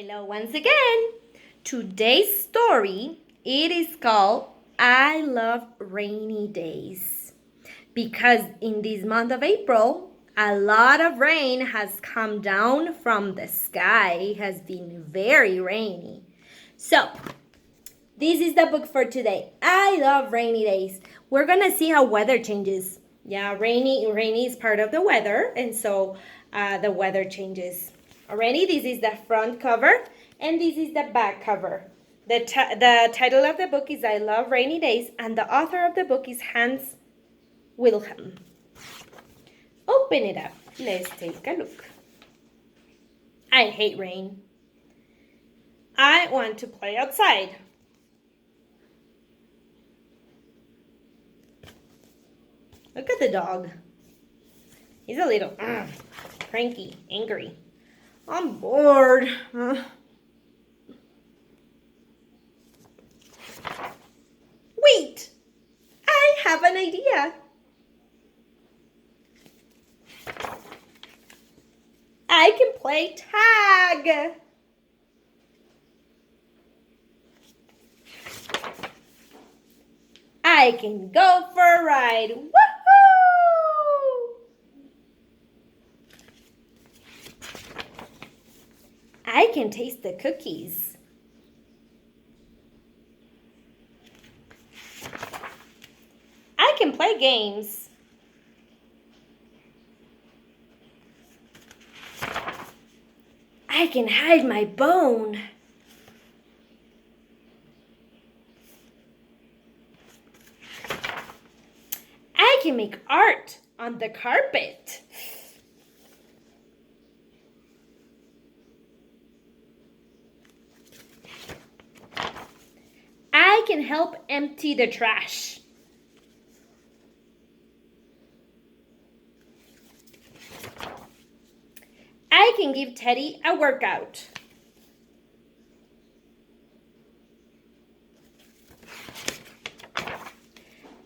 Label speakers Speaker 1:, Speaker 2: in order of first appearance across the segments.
Speaker 1: Hello once again. Today's story, it is called I Love Rainy Days. Because in this month of April, a lot of rain has come down from the sky. It has been very rainy. So, this is the book for today. I love rainy days. We're going to see how weather changes. Yeah, rainy is part of the weather, and so the weather changes. Already, this is the front cover, and this is the back cover. The title of the book is I Love Rainy Days, and the author of the book is Hans Wilhelm. Open it up. Let's take a look. I hate rain. I want to play outside. Look at the dog. He's a little cranky, angry. I'm bored. Wait! I have an idea. I can play tag. I can go for a ride. Woohoo! I can taste the cookies. I can play games. I can hide my bone. I can make art on the carpet. I can help empty the trash. I can give Teddy a workout.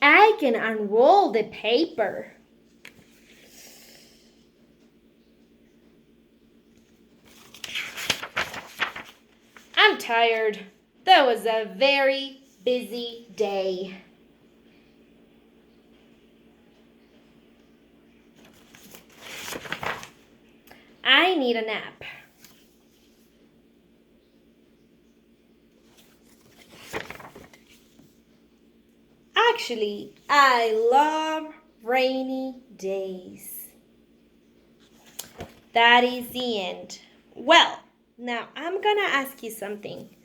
Speaker 1: I can unroll the paper. I'm tired. That was a very busy day. I need a nap. Actually, I love rainy days. That is the end. Well, now I'm gonna ask you something.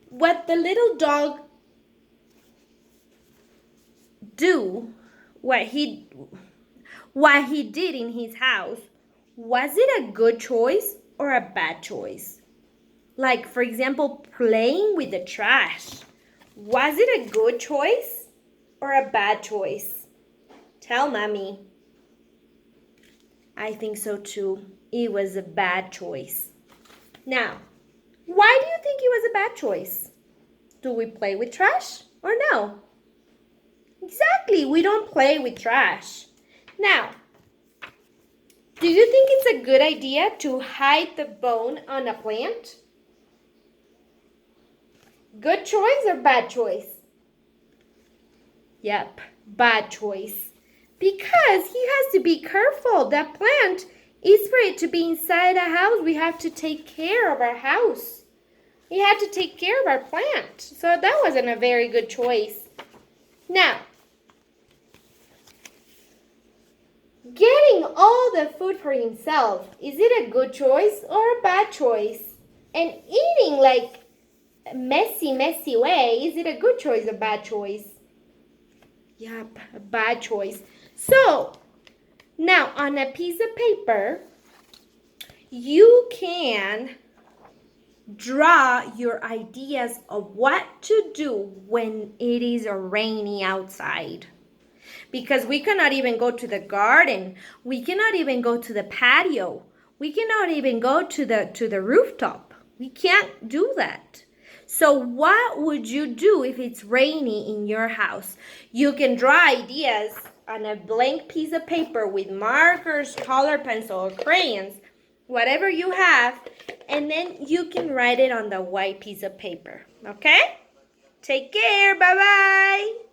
Speaker 1: What the little dog what he did in his house, was it a good choice or a bad choice? Like, for example, playing with the trash. Was it a good choice or a bad choice? Tell mommy. I think so too. It was a bad choice. Now, why do you think it was a bad choice? Do we play with trash or no? Exactly, we don't play with trash. Now, do you think it's a good idea to hide the bone on a plant? Good choice or bad choice? Yep, bad choice. Because he has to be careful. That plant is for it to be inside a house. We have to take care of our house. We had to take care of our plant. So that wasn't a very good choice. Now, getting all the food for himself, is it a good choice or a bad choice? And eating like a messy way, is it a good choice or bad choice? Yep, a bad choice. So, now on a piece of paper, you can draw your ideas of what to do when it is rainy outside. Because we cannot even go to the garden. We cannot even go to the patio. We cannot even go to the rooftop. We can't do that. So what would you do if it's rainy in your house? You can draw ideas on a blank piece of paper with markers, color pencil, or crayons. whatever you have, and then you can write it on the white piece of paper. Okay? Take care. Bye-bye.